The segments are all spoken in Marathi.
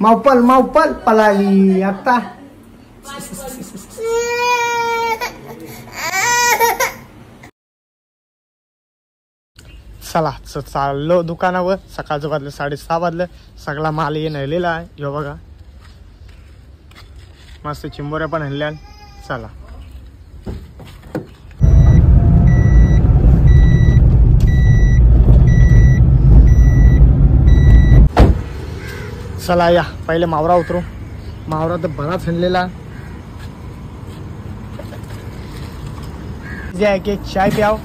मावपल पळाली आता. चला चाललो दुकानावर. सकाळचं वाजलं 6:30 वाजलं. सगळा माल ये नेलेला आहे. ह्यो बघा मस्त चिंबोऱ्या पण आणल्या. चला चला या पहिले मावरा उतरू. मावरा तर बराच आणलेला. जे आहे की चाय प्याव.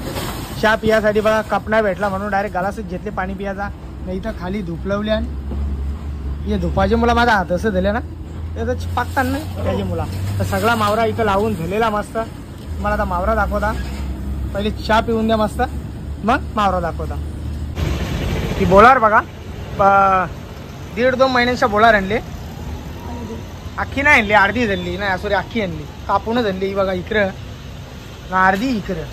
चहा पियासाठी बघा कप नाही भेटला म्हणून डायरेक्ट गलासच घेतले पाणी पियाचा. नाही तर खाली धूप लावली. आणि हे धुपाचे मुला माझा हात असं झाले ना तर पाकतात नाही त्याची मुला. तर सगळा मावरा इथं लावून झालेला मस्त. मला आता मावरा दाखवता. पहिले चहा पिऊन द्या मस्त मग मावरा दाखवता. ती बोलार बघा 1.5-2 महिन्यांच्या बोलार आणले. अख्खी नाही आणली अर्धी झाली नाही सॉरी अख्खी आणली कापूनच आणली. बघा इकडं ना अर्धी इकडं.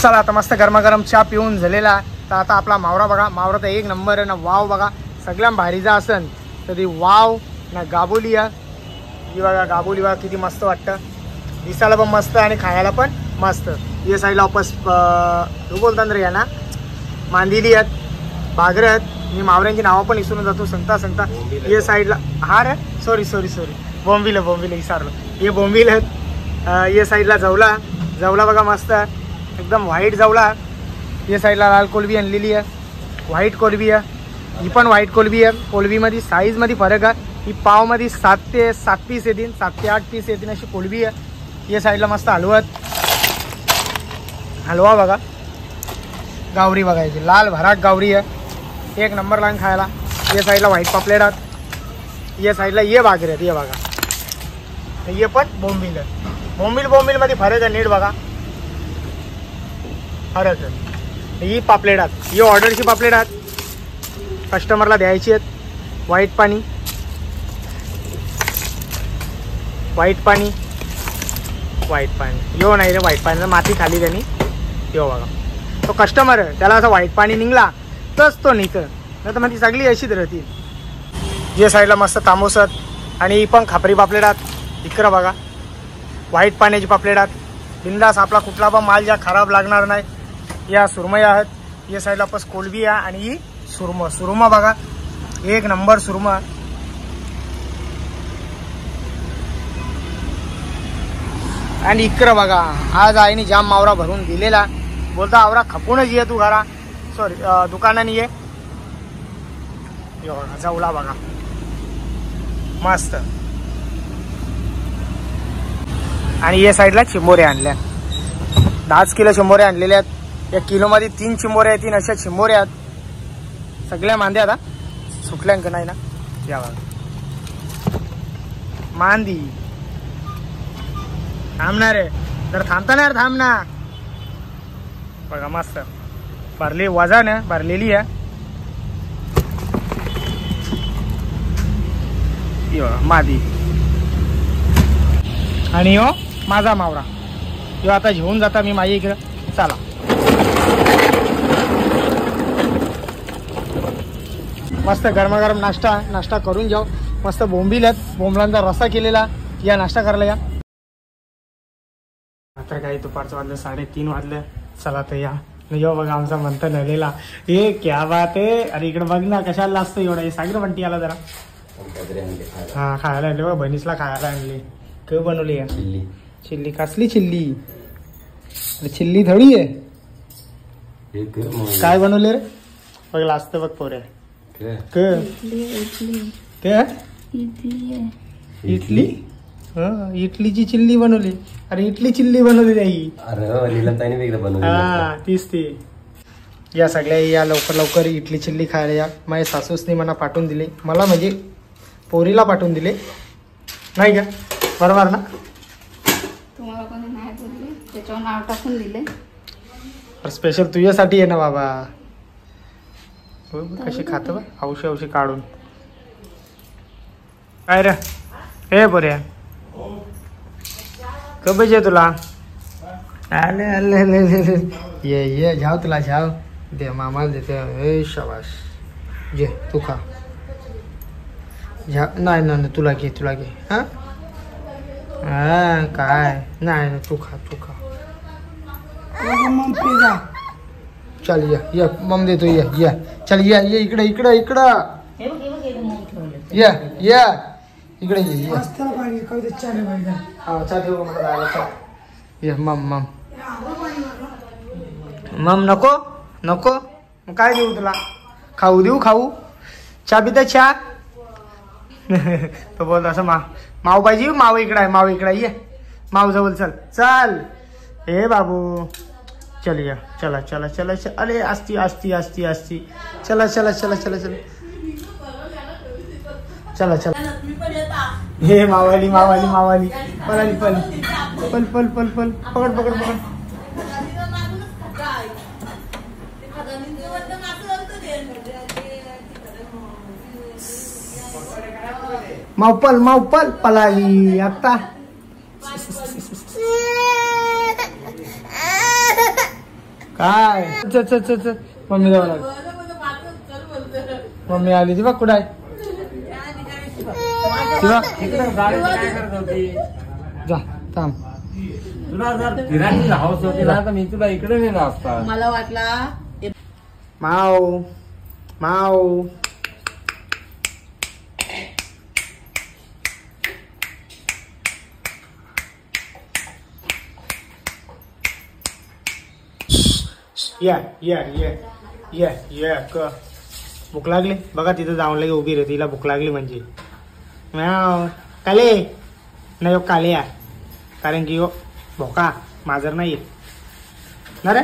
चला आता मस्त गरमागरम चहा पिऊन झालेला. तर आता आपला मावरा बघा. मावरा तर एक नंबर आहे ना. वाव बघा सगळ्या भारीचा असन तर ती वाव ना गाबोली आहे. ही बघा गाबोली बघा किती मस्त वाटतं. दिसायला पण मस्त आणि खायला पण मस्त. या साईडला वापस बोलतात रे या ना मांदिली आहेत बागरं आहेत. मी मावऱ्यांची नावं पण विसरून जातो सांगता. या साईडला हा रे सॉरी बोंबिल विसरलो. हे बोंबिल आहेत. या साईडला जवला बघा मस्त एकदम व्हाईट जवला. या साईडला लाल कोलबी आणलेली आहे. व्हाईट कोलबी आहे. ही पण व्हाईट कोलबी आहे. कोलबीमध्ये साईजमध्ये फरक आहे. ही पावमध्ये 7 ते 7 पीस येतील 7 ते 8 पीस येतील अशी कोलबी आहे. या साईडला मस्त हलवा बघा. गावरी बघायची लाल भराट गावरी आहे. एक नंबर लाईन खायला. या साईडला व्हाईट पापलेट आहेत. या साईडला ये बागरे आहेत. ये बघा ये पण बोंबिल आहे. बोंबिलमध्ये फरक आहे नीट बघा फरक आहे. ही पापलेट आहेत. ही ऑर्डरची पापलेट आहेत. कस्टमरला द्यायची आहेत. व्हाईट पाणी यो नाही रे व्हाईट पाणी माती खाली त्यांनी यो बघा. तो कस्टमर आहे त्याला असं व्हाईट पाणी निघला तच तो निघतं नाही तर मग ती सगळी अशीच राहतील. या साईडला मस्त तांबूस आहेत. आणि ही पण खापरी पापलेट आहेत. इकडं बघा व्हाईट पाण्याची पापलेट आहेत. बिंदास आपला कुठला पण माल ज्या खराब लागणार नाही. या सुरमया आहेत. या साईडला पस कोलबी आहे. आणि ही सुरमा बघा एक नंबर सुरमा. आणि इकडं बघा आज आईने जाम मावरा भरून दिलेला. बोलता आवरा खपूनच ये तू घरा सॉरी दुकानाने ये. बघा जवला बघा मस्त. आणि या साईडला चिंबोऱ्या आणल्या. 10 किलो चिंबोऱ्या आणलेल्या आहेत. 1 किलोमध्ये 3 चिंबोऱ्या येतील अशा चिंबोऱ्या आहेत. सगळ्या मांद्या आता सुटल्यांक नाही ना. या बघा मांदी थांबणार आहे तर थांबता नाही थांब ना. बघा मस्त भरली वजन भरलेली आहे. मादी आणि हो माझा मावरा यो आता घेऊन जाता मी माझ्या इकडं. चला मस्त गरमागरम नाश्ता करून जाऊ. मस्त बोंबील आहेत. बोंबलांचा रस्सा केलेला. या नाश्ता करायला या. आता काही दुपारचं वाजलं 3:30 वाजलं. चला तर या यो बघा आमचा म्हणता नलेला. हे क्या बात आहे. अरे इकडे बघ ना कशाला असतं एवढं. हे सांग म्हणती आला जरा. हा खायला आणले बघा बहिणीसला खायला आणली. काय बनवली आहे चिल्ली. कसली चिल्ली. चिल्ली थोडी आहे. काय बनवले रे बघ लाजतं बघ पोऱ्या. इडली इडलीची चिल्ली बनवली. अरे इडली चिल्ली बनवली नाही. हा तीच ती. या सगळ्या या लवकर इडली चिल्ली खायला या. माझ्या सासूसनी मला पाठवून दिली. मला म्हणजे पोरीला पाठवून दिले नाही का बरोबर ना. तुम्हाला कोणी नाही बोलले त्याच्यावर नाव टाकून दिले. स्पेशल तुझ्यासाठी आहे ना बाबा. कशी खात बा औषध काढून. काय रे हे बऱ्या कबज आहे तुला. आले ये जाव तुला जाव दे मामाला देते. शाबाश जे तू खा. नाही नाही तुला घे हा काय नाही तू खा मग पिझ्झा चल या मम देतो या चल या इकडं इकडं या इकडे ये मस्त पाणी कधी चाले पाहिजे हा चल देऊ मला जायला चल या मम नको मग काय देऊ तुला खाऊ चहा पिता चहा तो बोलतो असं माव पाहिजे माव इकडं आहे ये माव जवळ चल हे बाबू चल या चला अरे असती चला हे मावाली पल पकड मावपल पलाली आता काय चल मम्मी जावं लागेल मम्मी आली ती बघ कुठं आहे जा थांब तुला हाऊस होती ना तर मी तुला इकडे नेला असता. मला वाटला माव या भूक लागली बघा तिथं जाऊन लगे उभी रे तिला भूक लागली म्हणजे काले नाही काले या कारण की भोका माजर नाही येत ना रे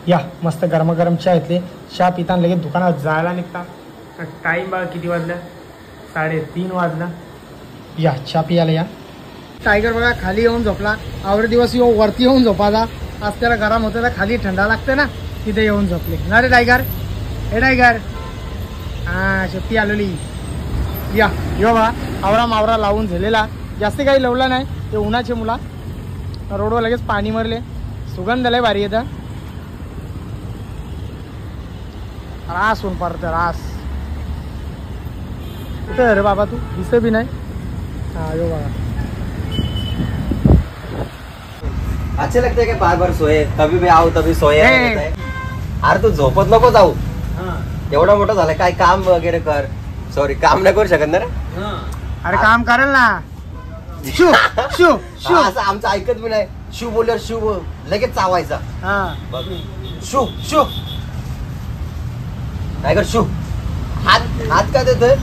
या मस्त गरमागरम चहा घेतली चहा पिताना लगेच दुकानात जायला निघता टाईम बघा किती वाजलं 3:30 वाजलं या चहा पियाला या टायगर बघा खाली येऊन झोपला आवडे दिवस वरती येऊन झोपायचा आज त्याला गरम होतं तर खाली थंडा लागते ना तिथे येऊन झोपले ना रे टायगर हे टायगर हा शेपटी आलेली या यो बघा आवरा लावून झालेला जास्त काही लावला नाही ते उन्हाचे मुला रोडवर लगेच पाणी मरले सुगंध लय भारी येतं रास होऊन परत रास कुठे अरे बाबा तू दिसे बी नाही हा यो बघा अच्छे लगते कि बार बार सोये कभी भी आओ तभी सोये अरे तू झोपत नको जाऊ एवढा मोठा झाला काय काम वगैरे कर सॉरी काम नाही करू शकत ना रे अरे काम करेल ना शू शू शू असं आमचं ऐकत बी नाही शू बोलल्यावर शू लगेच चावायचा हा शू शू नाही कर शू हात का देतोय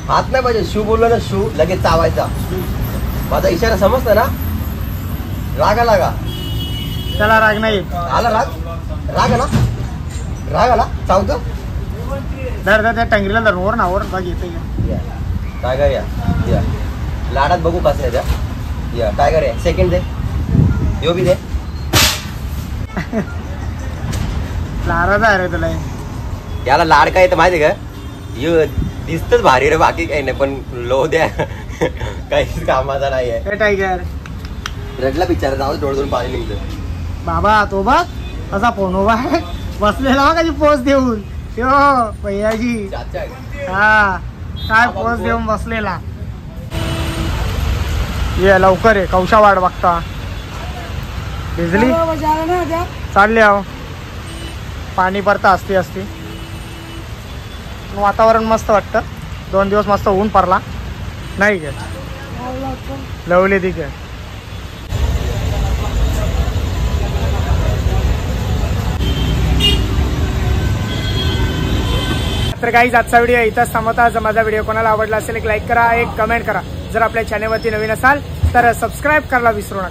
हात नाही पाहिजे शू बोललो ना शू लगेच चावायचा माझा इशारा समजता ना राग लागा त्याला राग नाही आला राग आला चावतो धर त्या टंगरीला धर वर ना वर बघ येते टायगर या लाडात बघू कसं आहे त्या या टायगर या सेकंड दे यो बी दे लाराचा आहे रे तुला याला लाड काय येतं माहिती का यो दिसतच भारी रे बाकी काही नाही पण लो द्या काहीच कामाचा नाही आहे टायगर रडला बिचारा जाऊ डोळ्यातून पाणी निघतं बाबा तो बघ असा फोन उभा आहे बसलेला कधी पोच देऊन यो भैयाजी हा काय पोच देऊन बसलेला ये लवकर आहे कौशा वाट बघता भिजली चालली आहो पाणी पडता असती वातावरण मस्त वाटतं 2 दिवस मस्त ऊन पडला नाही काय लवले ती काय तर काही आजचा व्हिडिओ इथंच थांबवता जर माझा व्हिडिओ कोणाला आवडला असेल एक लाईक करा एक कमेंट करा जर आपल्या चॅनलवरती नवीन असाल तर सबस्क्राईब करायला विसरू नका.